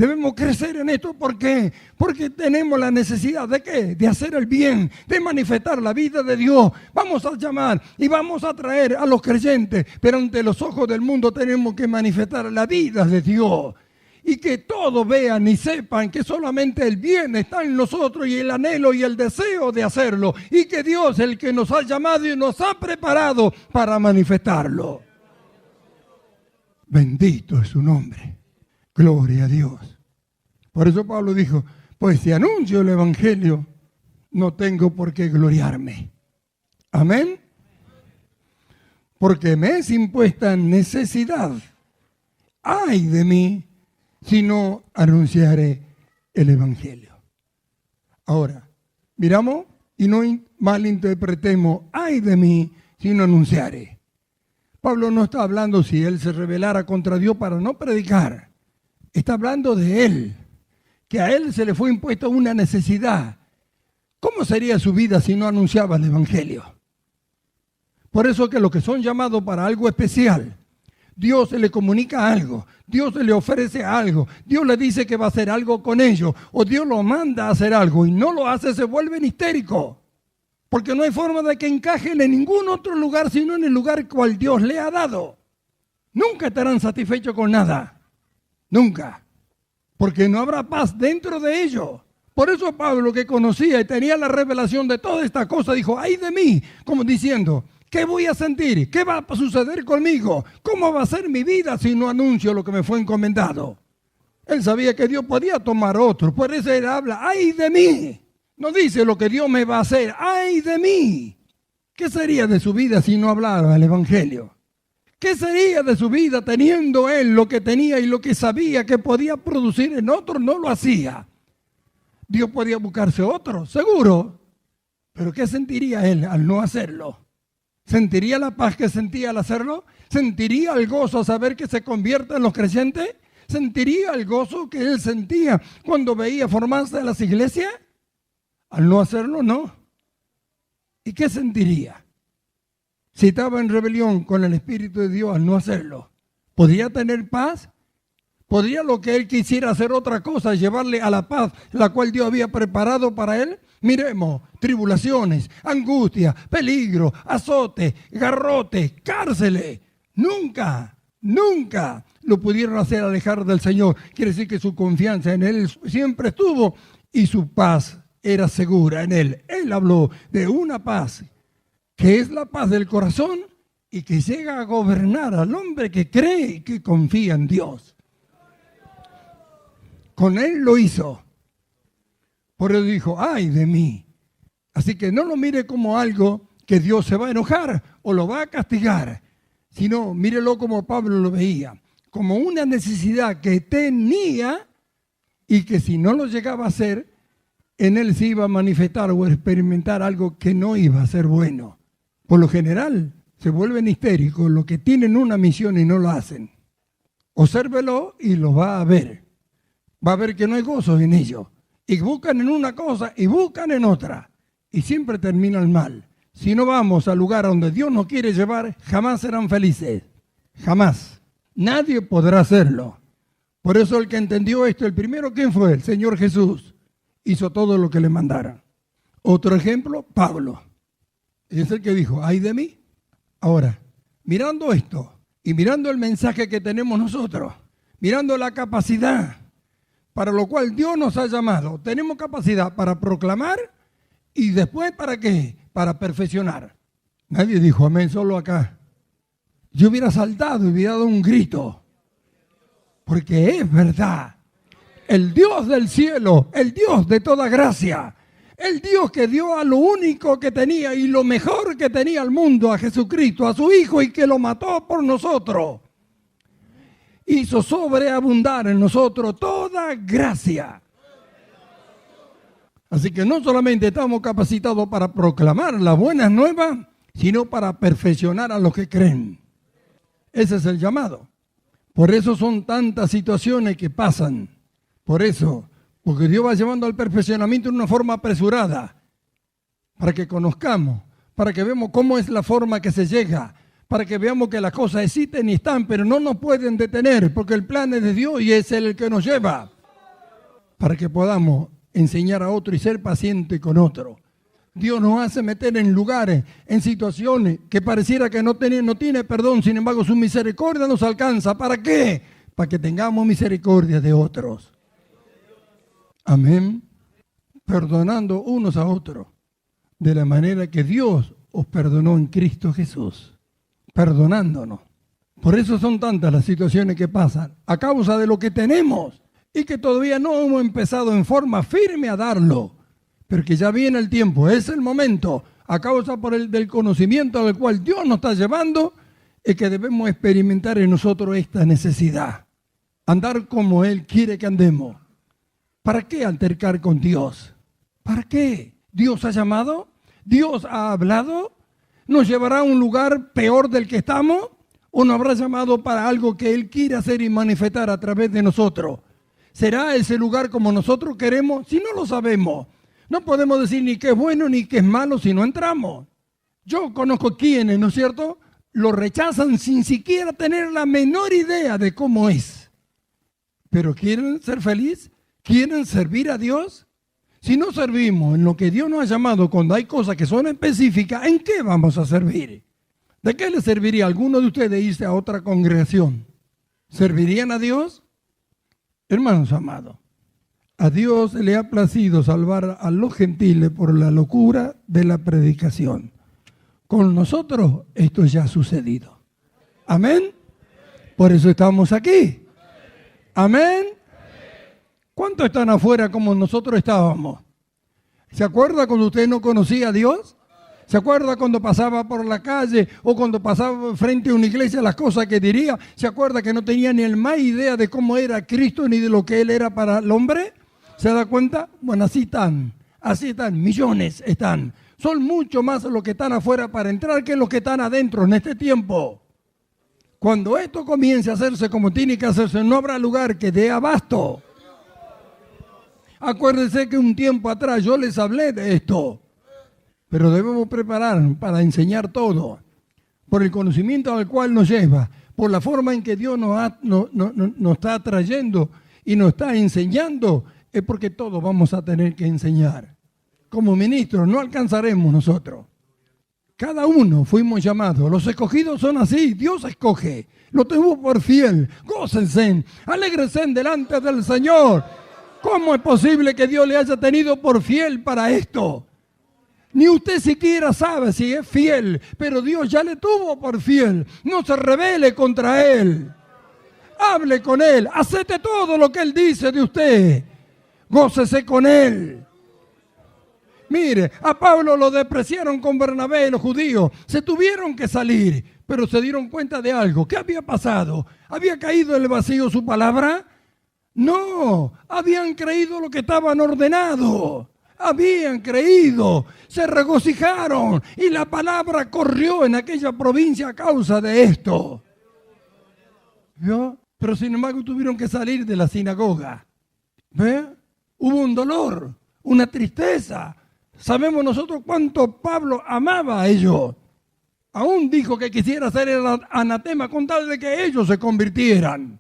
Debemos crecer en esto. ¿Por qué? Porque tenemos la necesidad ¿de qué? De hacer el bien, de manifestar la vida de Dios. Vamos a llamar y vamos a traer a los creyentes, pero ante los ojos del mundo tenemos que manifestar la vida de Dios. Y que todos vean y sepan que solamente el bien está en nosotros y el anhelo y el deseo de hacerlo. Y que Dios es el que nos ha llamado y nos ha preparado para manifestarlo. Bendito es su nombre. Gloria a Dios. Por eso Pablo dijo, pues si anuncio el evangelio, no tengo por qué gloriarme. Amén. Porque me es impuesta necesidad. Ay de mí si no anunciaré el evangelio. Ahora, miramos y no malinterpretemos, ay de mí si no anunciaré. Pablo no está hablando si él se rebelara contra Dios para no predicar. Está hablando de él, que a él se le fue impuesta una necesidad. ¿Cómo sería su vida si no anunciaba el evangelio? Por eso que los que son llamados para algo especial, Dios se le comunica algo, Dios se le ofrece algo, Dios le dice que va a hacer algo con ellos, o Dios lo manda a hacer algo y no lo hace, se vuelven histéricos. Porque no hay forma de que encajen en ningún otro lugar, sino en el lugar cual Dios le ha dado. Nunca estarán satisfechos con nada. Nunca. Porque no habrá paz dentro de ellos. Por eso Pablo, que conocía y tenía la revelación de toda esta cosa, dijo, ay de mí, como diciendo, ¿qué voy a sentir? ¿Qué va a suceder conmigo? ¿Cómo va a ser mi vida si no anuncio lo que me fue encomendado? Él sabía que Dios podía tomar otro, por eso él habla, ay de mí. No dice lo que Dios me va a hacer, ay de mí. ¿Qué sería de su vida si no hablara el evangelio? ¿Qué sería de su vida teniendo él lo que tenía y lo que sabía que podía producir en otros? No lo hacía. Dios podía buscarse otro, seguro. Pero ¿qué sentiría él al no hacerlo? ¿Sentiría la paz que sentía al hacerlo? ¿Sentiría el gozo a saber que se convierte en los creyentes? ¿Sentiría el gozo que él sentía cuando veía formarse las iglesias? Al no hacerlo, no. ¿Y qué sentiría? Si estaba en rebelión con el Espíritu de Dios al no hacerlo, ¿podría tener paz? ¿Podría lo que él quisiera hacer otra cosa, llevarle a la paz, la cual Dios había preparado para él? Miremos, tribulaciones, angustia, peligro, azote, garrote, cárceles. Nunca lo pudieron hacer alejar del Señor. Quiere decir que su confianza en Él siempre estuvo y su paz era segura en Él. Él habló de una paz que es la paz del corazón y que llega a gobernar al hombre que cree y que confía en Dios. Con él lo hizo. Por eso dijo, ay de mí. Así que no lo mire como algo que Dios se va a enojar o lo va a castigar, sino mírelo como Pablo lo veía, como una necesidad que tenía y que si no lo llegaba a hacer, en él se iba a manifestar o experimentar algo que no iba a ser bueno. Por lo general, se vuelven histéricos los que tienen una misión y no lo hacen. Obsérvelo y lo va a ver. Va a ver que no hay gozo en ello. Y buscan en una cosa y buscan en otra. Y siempre terminan mal. Si no vamos al lugar donde Dios nos quiere llevar, jamás serán felices. Jamás. Nadie podrá hacerlo. Por eso el que entendió esto, el primero, ¿quién fue? El Señor Jesús. Hizo todo lo que le mandaron. Otro ejemplo, Pablo. Es el que dijo, ay de mí. Ahora, mirando esto y mirando el mensaje que tenemos nosotros, mirando la capacidad para lo cual Dios nos ha llamado. Tenemos capacidad para proclamar y después ¿para qué? Para perfeccionar. Nadie dijo amén, solo acá. Yo hubiera saltado y hubiera dado un grito. Porque es verdad. El Dios del cielo, el Dios de toda gracia, el Dios que dio a lo único que tenía y lo mejor que tenía el mundo, a Jesucristo, a su Hijo, y que lo mató por nosotros, hizo sobreabundar en nosotros toda gracia. Así que no solamente estamos capacitados para proclamar las buenas nuevas, sino para perfeccionar a los que creen. Ese es el llamado. Por eso son tantas situaciones que pasan. Por eso, porque Dios va llevando al perfeccionamiento de una forma apresurada, para que conozcamos, para que veamos cómo es la forma que se llega, para que veamos que las cosas existen y están, pero no nos pueden detener, porque el plan es de Dios y es Él el que nos lleva, para que podamos enseñar a otro y ser paciente con otro. Dios nos hace meter en lugares, en situaciones que pareciera que no tiene perdón, sin embargo su misericordia nos alcanza. ¿Para qué? Para que tengamos misericordia de otros. Amén. Perdonando unos a otros, de la manera que Dios os perdonó en Cristo Jesús. Perdonándonos. Por eso son tantas las situaciones que pasan, a causa de lo que tenemos, y que todavía no hemos empezado en forma firme a darlo. Pero que ya viene el tiempo, es el momento, a causa del conocimiento al cual Dios nos está llevando, es que debemos experimentar en nosotros esta necesidad. Andar como Él quiere que andemos. ¿Para qué altercar con Dios? ¿Para qué? ¿Dios ha llamado? ¿Dios ha hablado? ¿Nos llevará a un lugar peor del que estamos? ¿O nos habrá llamado para algo que Él quiere hacer y manifestar a través de nosotros? ¿Será ese lugar como nosotros queremos? Si no lo sabemos, no podemos decir ni que es bueno ni que es malo si no entramos. Yo conozco quienes, ¿no es cierto?, lo rechazan sin siquiera tener la menor idea de cómo es. Pero ¿quieren ser felices? ¿Quieren servir a Dios? Si no servimos en lo que Dios nos ha llamado, cuando hay cosas que son específicas, ¿en qué vamos a servir? ¿De qué le serviría a alguno de ustedes irse a otra congregación? ¿Servirían a Dios? Hermanos amados, a Dios le ha placido salvar a los gentiles por la locura de la predicación. Con nosotros esto ya ha sucedido. Amén. Por eso estamos aquí. Amén. ¿Cuántos están afuera como nosotros estábamos? ¿Se acuerda cuando usted no conocía a Dios? ¿Se acuerda cuando pasaba por la calle o cuando pasaba frente a una iglesia las cosas que diría? ¿Se acuerda que no tenía ni el más idea de cómo era Cristo ni de lo que Él era para el hombre? ¿Se da cuenta? Bueno, así están, millones están. Son mucho más los que están afuera para entrar que los que están adentro en este tiempo. Cuando esto comience a hacerse como tiene que hacerse, no habrá lugar que dé abasto. Acuérdense que un tiempo atrás yo les hablé de esto. Pero debemos preparar para enseñar todo, por el conocimiento al cual nos lleva, por la forma en que Dios nos está trayendo y nos está enseñando, es porque todos vamos a tener que enseñar. Como ministros no alcanzaremos nosotros. Cada uno fuimos llamados, los escogidos son así, Dios escoge, lo tuvo por fiel, gócense, alégrense delante del Señor. ¿Cómo es posible que Dios le haya tenido por fiel para esto? Ni usted siquiera sabe si es fiel, pero Dios ya le tuvo por fiel. No se rebele contra Él. Hable con Él, acepte todo lo que Él dice de usted. Gócese con Él. Mire, a Pablo lo despreciaron con Bernabé y los judíos. Se tuvieron que salir, pero se dieron cuenta de algo. ¿Qué había pasado? ¿Había caído en el vacío su palabra? No, habían creído lo que estaban ordenado. Habían creído, se regocijaron y la palabra corrió en aquella provincia a causa de esto. ¿Vio? Pero sin embargo tuvieron que salir de la sinagoga. ¿Ve? Hubo un dolor, una tristeza. Sabemos nosotros cuánto Pablo amaba a ellos. Aún dijo que quisiera hacer el anatema con tal de que ellos se convirtieran.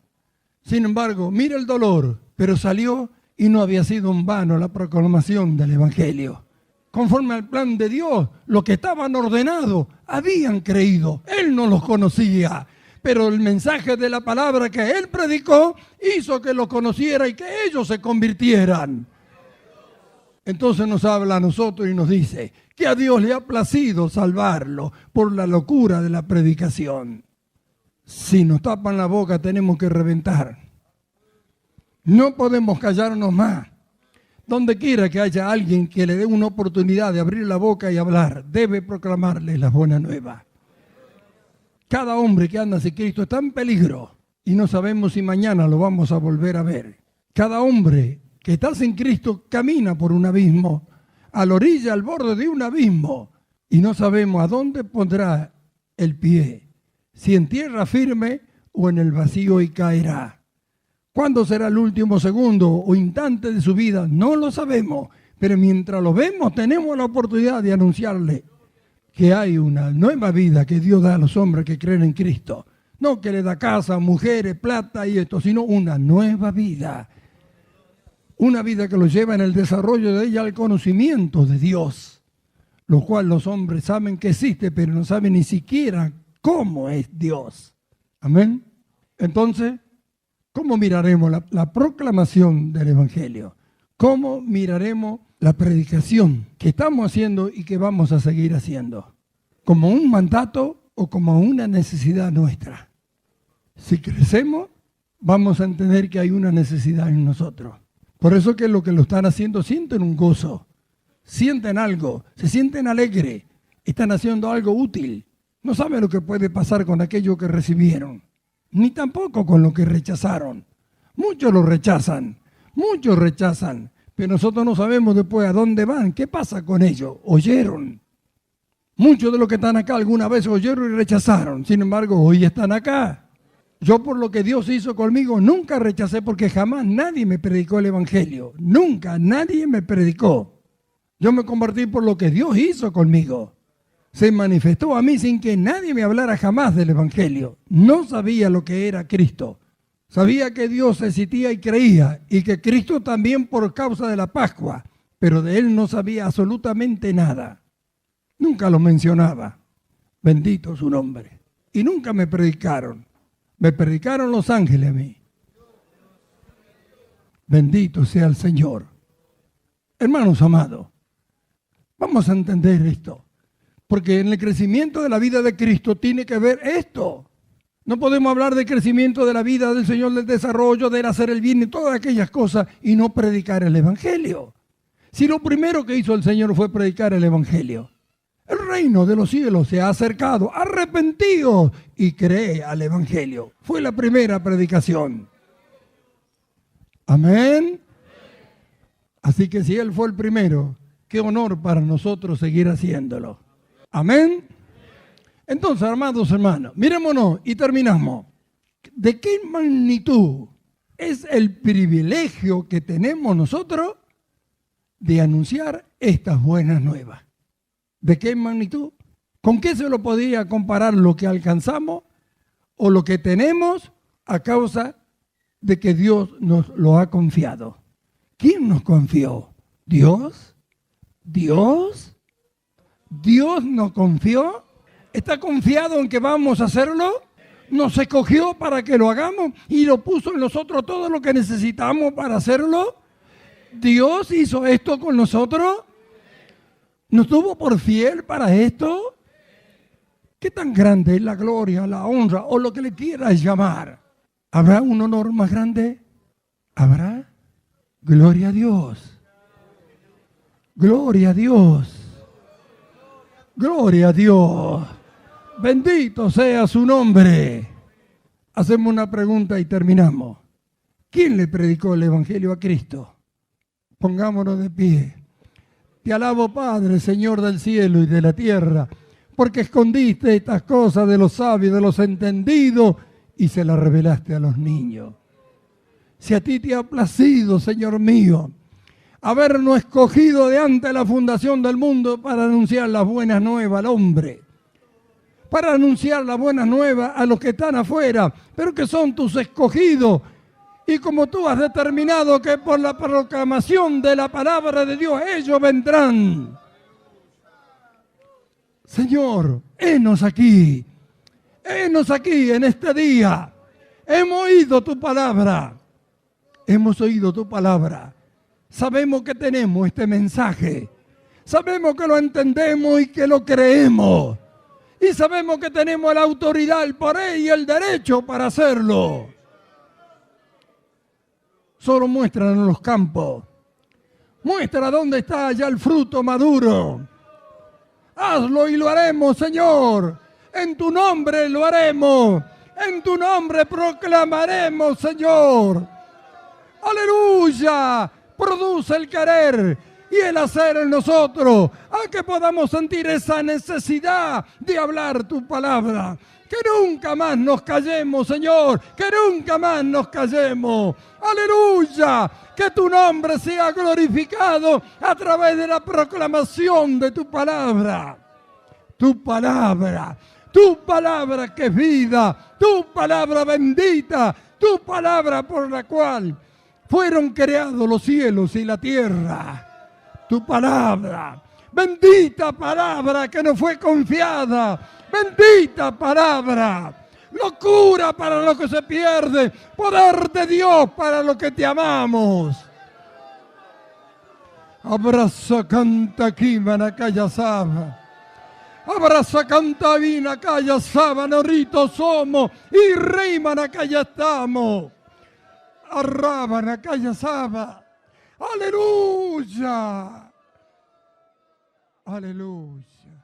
Sin embargo, mira el dolor, pero salió y no había sido en vano la proclamación del Evangelio. Conforme al plan de Dios, los que estaban ordenados habían creído. Él no los conocía, pero el mensaje de la palabra que él predicó hizo que lo conociera y que ellos se convirtieran. Entonces nos habla a nosotros y nos dice que a Dios le ha placido salvarlo por la locura de la predicación. Si nos tapan la boca tenemos que reventar. No podemos callarnos más. Donde quiera que haya alguien que le dé una oportunidad de abrir la boca y hablar, debe proclamarle la buena nueva. Cada hombre que anda sin Cristo está en peligro y no sabemos si mañana lo vamos a volver a ver. Cada hombre que está sin Cristo camina por un abismo, a la orilla, al borde de un abismo, y no sabemos a dónde pondrá el pie, si en tierra firme o en el vacío, y caerá. ¿Cuándo será el último segundo o instante de su vida? No lo sabemos, pero mientras lo vemos tenemos la oportunidad de anunciarle que hay una nueva vida que Dios da a los hombres que creen en Cristo. No que le da casa, mujeres, plata y esto, sino una nueva vida. Una vida que los lleva en el desarrollo de ella al conocimiento de Dios, lo cual los hombres saben que existe, pero no saben ni siquiera cómo es Dios. Amén. Entonces, ¿cómo miraremos la proclamación del Evangelio? ¿Cómo miraremos la predicación que estamos haciendo y que vamos a seguir haciendo? ¿Como un mandato o como una necesidad nuestra? Si crecemos, vamos a entender que hay una necesidad en nosotros. Por eso que lo están haciendo sienten un gozo, sienten algo, se sienten alegres, están haciendo algo útil. No saben lo que puede pasar con aquello que recibieron, ni tampoco con lo que rechazaron. Muchos lo rechazan, pero nosotros no sabemos después a dónde van, qué pasa con ellos. Oyeron. Muchos de los que están acá alguna vez oyeron y rechazaron, sin embargo hoy están acá. Yo por lo que Dios hizo conmigo nunca rechacé, porque jamás nadie me predicó el Evangelio. Nunca nadie me predicó. Yo me convertí por lo que Dios hizo conmigo. Se manifestó a mí sin que nadie me hablara jamás del Evangelio. No sabía lo que era Cristo. Sabía que Dios existía y creía, y que Cristo también por causa de la Pascua, pero de Él no sabía absolutamente nada. Nunca lo mencionaba. Bendito su nombre. Y nunca me predicaron. Me predicaron los ángeles a mí. Bendito sea el Señor. Hermanos amados, vamos a entender esto. Porque en el crecimiento de la vida de Cristo tiene que ver esto. No podemos hablar de crecimiento de la vida del Señor, del desarrollo, del hacer el bien y todas aquellas cosas y no predicar el Evangelio. Si lo primero que hizo el Señor fue predicar el Evangelio. El reino de los cielos se ha acercado, arrepentido y cree al Evangelio. Fue la primera predicación. Amén. Así que si Él fue el primero, qué honor para nosotros seguir haciéndolo. Amén. Entonces, amados hermanos, mirémonos y terminamos. ¿De qué magnitud es el privilegio que tenemos nosotros de anunciar estas buenas nuevas? ¿De qué magnitud? ¿Con qué se lo podría comparar lo que alcanzamos o lo que tenemos a causa de que Dios nos lo ha confiado? ¿Quién nos confió? ¿Dios? ¿Dios? ¿Dios nos confió? ¿Está confiado en que vamos a hacerlo? Nos escogió para que lo hagamos y lo puso en nosotros todo lo que necesitamos para hacerlo. ¿Dios hizo esto con nosotros? ¿Nos tuvo por fiel para esto? ¿Qué tan grande es la gloria, la honra o lo que le quieras llamar? ¿Habrá un honor más grande? ¿Habrá? Gloria a Dios. Gloria a Dios. Gloria a Dios. Bendito sea su nombre. Hacemos una pregunta y terminamos. ¿Quién le predicó el Evangelio a Cristo? Pongámonos de pie. Te alabo, Padre, Señor del cielo y de la tierra, porque escondiste estas cosas de los sabios, de los entendidos, y se las revelaste a los niños. Si a ti te ha placido, Señor mío, habernos escogido de antes de la fundación del mundo para anunciar las buenas nuevas al hombre, para anunciar las buenas nuevas a los que están afuera, pero que son tus escogidos. Y como tú has determinado que por la proclamación de la palabra de Dios ellos vendrán. Señor, henos aquí. Henos aquí en este día. Hemos oído tu palabra. Hemos oído tu palabra. Sabemos que tenemos este mensaje. Sabemos que lo entendemos y que lo creemos. Y sabemos que tenemos la autoridad, el poder y el derecho para hacerlo. Solo muéstranos los campos. Muestra dónde está ya el fruto maduro. Hazlo y lo haremos, Señor. En tu nombre lo haremos. En tu nombre proclamaremos, Señor. ¡Aleluya! Produce el querer y el hacer en nosotros, a que podamos sentir esa necesidad de hablar tu palabra. Que nunca más nos callemos, Señor, que nunca más nos callemos. ¡Aleluya! Que tu nombre sea glorificado a través de la proclamación de tu palabra. Tu palabra que es vida, tu palabra bendita, tu palabra por la cual fueron creados los cielos y la tierra. Tu palabra, bendita palabra que nos fue confiada, bendita palabra, locura para lo que se pierde, poder de Dios para los que te amamos. Abraza canta Kimana Cayasaba. Abraza canta vina Cayasaba, norito somos y rimana Caya estamos. Arrabana Cayasaba. Aleluya. Aleluya.